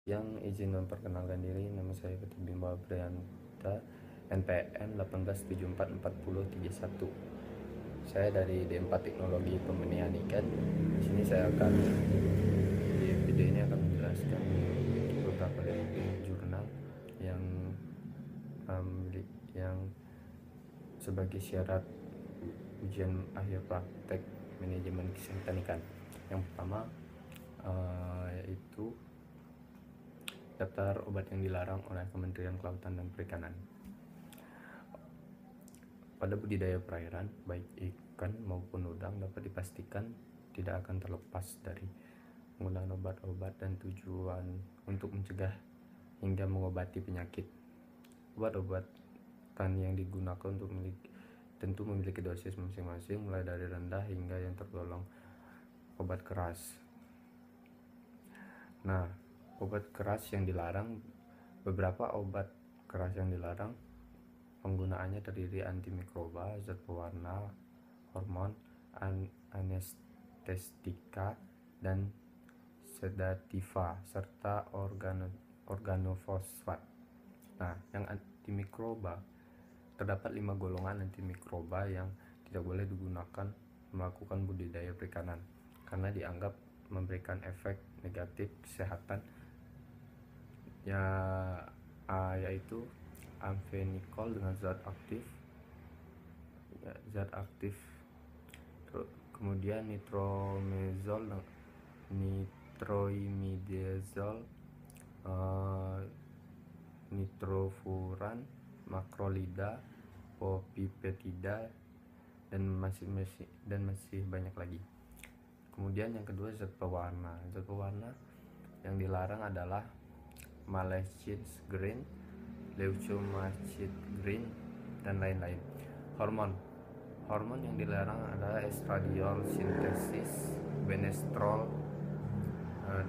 Yang izin memperkenalkan diri, nama saya Peti Bimba Prianta, NPM 18744031. Saya dari D4 Teknologi Pembenihan Ikan. Di sini saya akan di video ini akan menjelaskan beberapa jurnal yang yang sebagai syarat ujian akhir praktek manajemen kesehatan ikan. Yang pertama yaitu daftar obat yang dilarang oleh Kementerian Kelautan dan Perikanan. Pada budidaya perairan, baik ikan maupun udang dapat dipastikan tidak akan terlepas dari penggunaan obat-obat dan tujuan untuk mencegah hingga mengobati penyakit. Obat-obatan yang digunakan tentu memiliki dosis masing-masing, mulai dari rendah hingga yang tergolong obat keras. Nah, obat keras yang dilarang, beberapa obat keras yang dilarang penggunaannya terdiri antimikroba, zat pewarna, hormon, anestetika, dan sedativa, serta organofosfat. Nah, yang antimikroba, terdapat 5 golongan antimikroba yang tidak boleh digunakan melakukan budidaya perikanan karena dianggap memberikan efek negatif kesehatan, yaitu amfenikol dengan zat aktif, kemudian nitroimidazol, nitrofuran, makrolida, popipetida, dan masih banyak lagi. Kemudian yang kedua, zat pewarna. Zat pewarna yang dilarang adalah malachite green, leucomachite green, dan lain-lain. Hormon yang dilarang adalah estradiol sintesis, benestrol,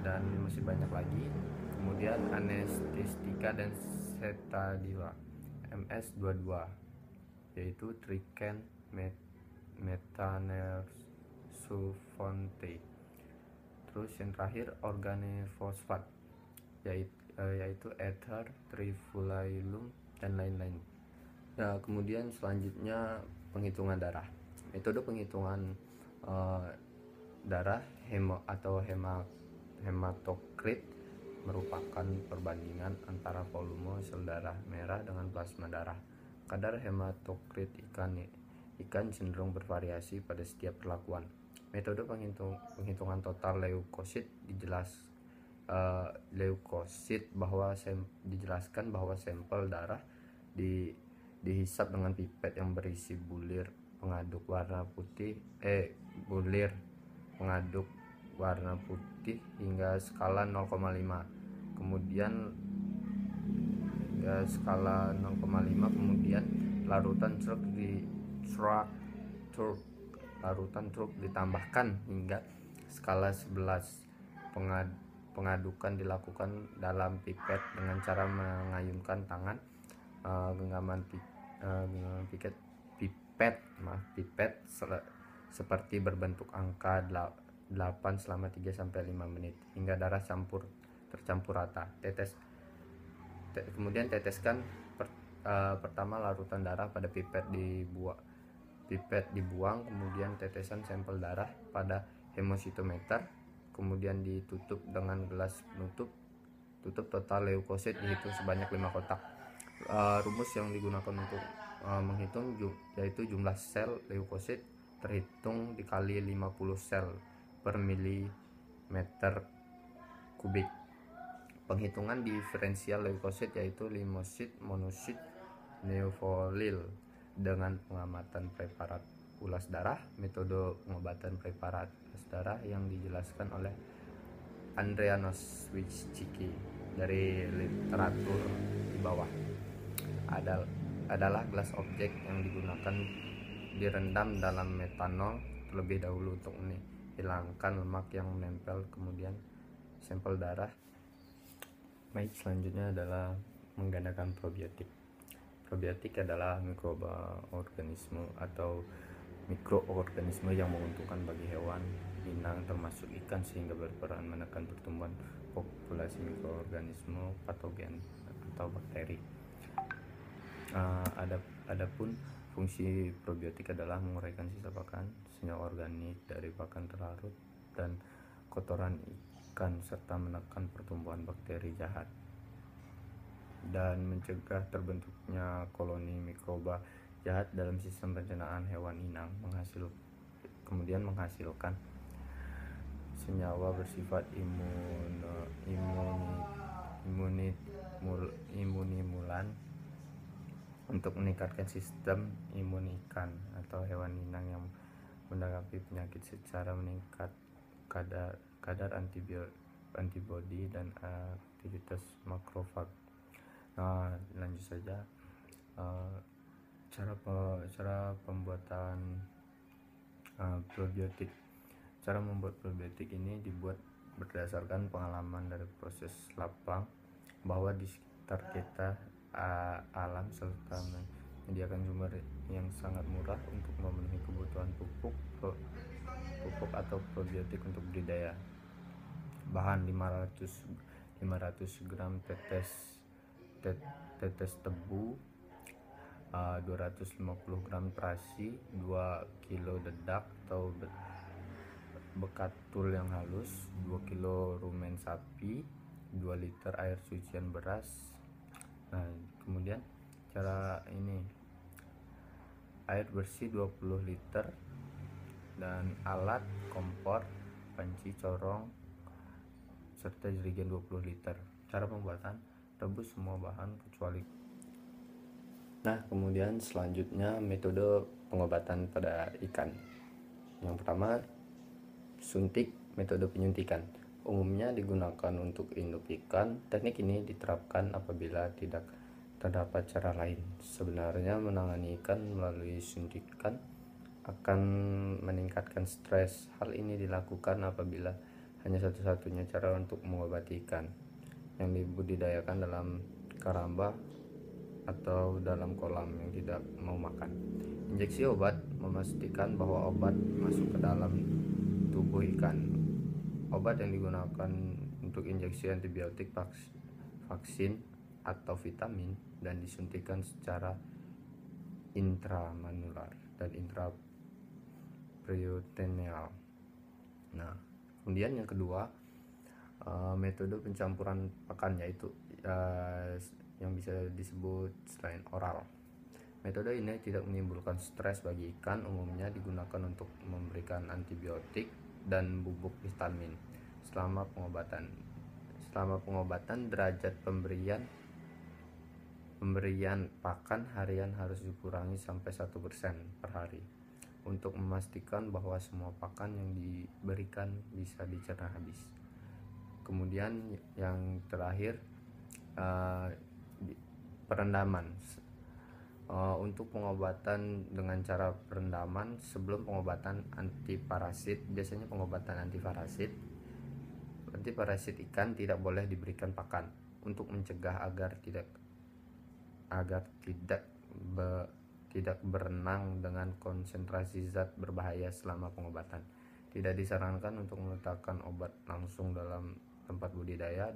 dan masih banyak lagi. Kemudian anestetika dan sedativa, MS22, yaitu triken metanersulfonate. Terus yang terakhir organofosfat, yaitu ether, trifluylum, dan lain-lain. Nah, kemudian selanjutnya penghitungan darah. Metode penghitungan darah hematokrit merupakan perbandingan antara volume sel darah merah dengan plasma darah. Kadar hematokrit ikan cenderung bervariasi pada setiap perlakuan. Metode penghitungan total leukosit dijelaskan bahwa sampel darah dihisap dengan pipet yang berisi bulir pengaduk warna putih hingga skala 0,5. Kemudian larutan truk ditambahkan hingga skala 11. Pengadukan dilakukan dalam pipet dengan cara mengayunkan tangan. Genggaman pipet seperti berbentuk angka 8 selama 3-5 menit hingga darah tercampur rata. Kemudian teteskan pertama larutan darah pada pipet dibuang, kemudian tetesan sampel darah pada hemositometer, kemudian ditutup dengan gelas penutup. Total leukosit dihitung sebanyak 5 kotak. Rumus yang digunakan untuk menghitung yaitu jumlah sel leukosit terhitung dikali 50 sel per milimeter kubik. Penghitungan diferensial leukosit yaitu limfosit, monosit, neutrofil dengan pengamatan preparat ulas darah. Metode pengobatan preparat ulas darah yang dijelaskan oleh Andreas Wojcicki dari literatur di bawah adalah gelas objek yang digunakan direndam dalam metanol terlebih dahulu untuk menghilangkan lemak yang menempel, kemudian sampel darah. Baik, selanjutnya adalah menggandakan probiotik. Probiotik adalah mikroorganisme atau mikroorganisme yang menguntungkan bagi hewan inang termasuk ikan sehingga berperan menekan pertumbuhan populasi mikroorganisme patogen atau bakteri. Adapun fungsi probiotik adalah menguraikan sisa pakan, senyawa organik dari pakan terlarut, dan kotoran ikan serta menekan pertumbuhan bakteri jahat dan mencegah terbentuknya koloni mikroba jahat dalam sistem pencernaan hewan inang, kemudian menghasilkan senyawa bersifat imunimulan untuk meningkatkan sistem imun ikan atau hewan inang yang menanggapi penyakit secara meningkat kadar antibodi dan aktivitas makrofag. Nah, lanjut saja. Cara pembuatan probiotik. Cara membuat probiotik ini dibuat berdasarkan pengalaman dari proses lapang bahwa di sekitar kita alam serta menyediakan sumber yang sangat murah untuk memenuhi kebutuhan pupuk atau probiotik untuk budidaya. Bahan 500 gram tetes tebu, 250 gram terasi, 2 kilo dedak atau bekatul yang halus, 2 kilo rumen sapi, 2 liter air cucian beras. Nah, kemudian cara ini, air bersih 20 liter dan alat kompor, panci, corong, serta jerigen 20 liter. Cara pembuatan, rebus semua bahan kecuali. Nah, kemudian selanjutnya metode pengobatan pada ikan. Yang pertama, suntik, metode penyuntikan. Umumnya digunakan untuk induk ikan. Teknik ini diterapkan apabila tidak terdapat cara lain. Sebenarnya menangani ikan melalui suntikan akan meningkatkan stres. Hal ini dilakukan apabila hanya satu-satunya cara untuk mengobati ikan yang dibudidayakan dalam karamba atau dalam kolam yang tidak mau makan. Injeksi obat memastikan bahwa obat masuk ke dalam tubuh ikan. Obat yang digunakan untuk injeksi antibiotik, vaksin, atau vitamin dan disuntikan secara intramanular dan intraperitoneal. Nah, kemudian yang kedua, metode pencampuran pakan, yaitu yang bisa disebut selain oral. Metode ini tidak menimbulkan stres bagi ikan, umumnya digunakan untuk memberikan antibiotik dan bubuk vitamin selama pengobatan. Derajat pemberian pakan harian harus dikurangi sampai 1% per hari untuk memastikan bahwa semua pakan yang diberikan bisa dicerna habis. Kemudian yang terakhir, perendaman. Untuk pengobatan dengan cara perendaman sebelum pengobatan antiparasit. Biasanya pengobatan antiparasit ikan tidak boleh diberikan pakan untuk mencegah agar tidak berenang dengan konsentrasi zat berbahaya selama pengobatan. Tidak disarankan untuk meletakkan obat langsung dalam tempat budidaya.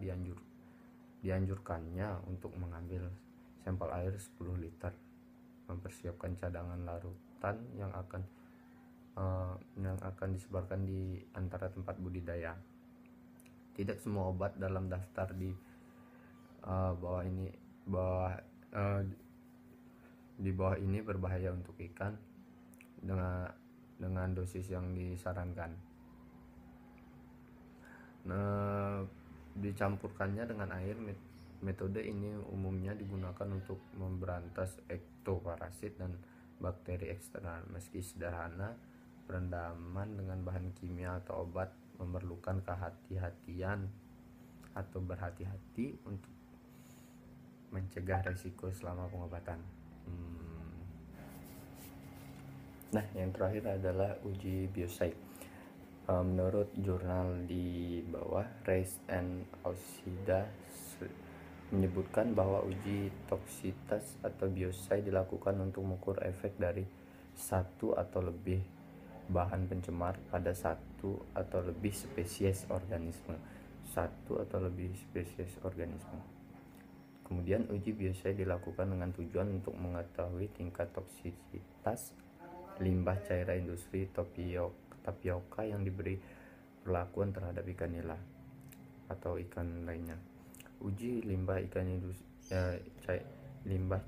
Dianjurkannya untuk mengambil sampel air 10 liter, mempersiapkan cadangan larutan yang akan disebarkan di antara tempat budidaya. Tidak semua obat dalam daftar di bawah ini berbahaya untuk ikan dengan dosis yang disarankan. Nah, dicampurkannya dengan air. Metode ini umumnya digunakan untuk memberantas ektoparasit dan bakteri eksternal. Meski sederhana, perendaman dengan bahan kimia atau obat memerlukan kehati-hatian atau berhati-hati untuk mencegah risiko selama pengobatan. Nah, yang terakhir adalah uji bioside. Menurut jurnal di bawah, Reis and Ausida menyebutkan bahwa uji toksitas atau bioside dilakukan untuk mengukur efek dari satu atau lebih bahan pencemar pada satu atau lebih spesies organisme. Kemudian uji biosai dilakukan dengan tujuan untuk mengetahui tingkat toksisitas limbah cairan industri tapioka yang diberi perlakuan terhadap ikan nila atau ikan lainnya. Uji limbah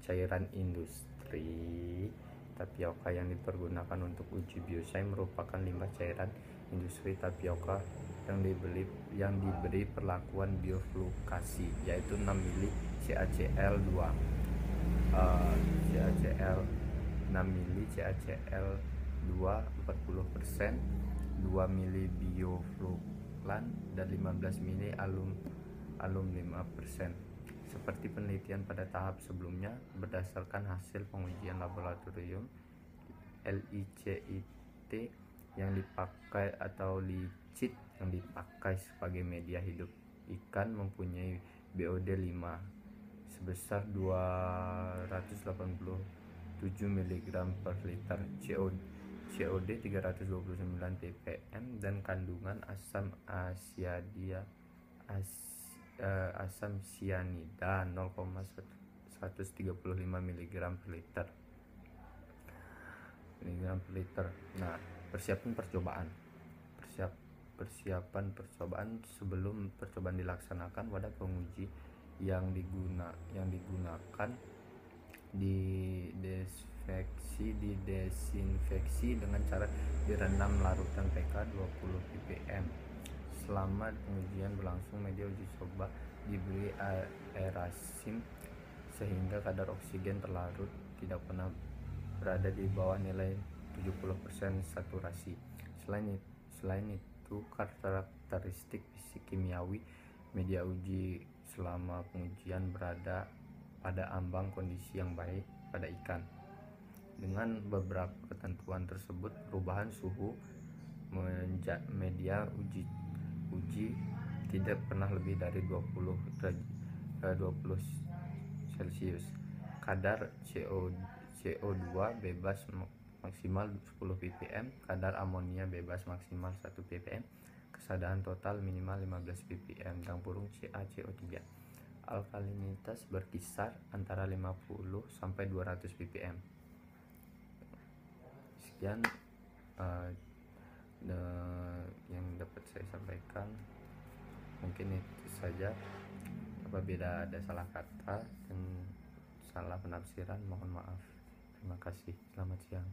cairan industri tapioka yang dipergunakan untuk uji biosai merupakan limbah cairan industri tapioka yang diberi perlakuan bioflukasi, yaitu 6 mili CaCl2 6 mili CaCl2 40%, 2 mili biofluklan dan 15 mili alum 5%. Seperti penelitian pada tahap sebelumnya, berdasarkan hasil pengujian laboratorium, LICIT yang dipakai atau licit yang dipakai sebagai media hidup ikan mempunyai BOD 5 sebesar 287 mg per liter, COD 329 ppm, dan kandungan asam sianida 0,135 mg per liter. Nah, persiapan percobaan. Sebelum percobaan dilaksanakan, wadah penguji yang digunakan didesinfeksi dengan cara direndam larutan pK 20 ppm. Selama pengujian berlangsung, media uji coba diberi aerasi sehingga kadar oksigen terlarut tidak pernah berada di bawah nilai 70% saturasi. Selain itu, karakteristik fisik kimiawi media uji selama pengujian berada pada ambang kondisi yang baik pada ikan. Dengan beberapa ketentuan tersebut, perubahan suhu media uji tidak pernah lebih dari 20 Celcius. Kadar CO2 bebas maksimal 10 ppm, kadar amonia bebas maksimal 1 ppm, kesadaran total minimal 15 ppm, CaCO3. Alkalinitas berkisar antara 50 sampai 200 ppm. Sekian yang dapat saya sampaikan. Mungkin itu saja. Apabila ada salah kata dan salah penafsiran, mohon maaf. Terima kasih. Selamat siang.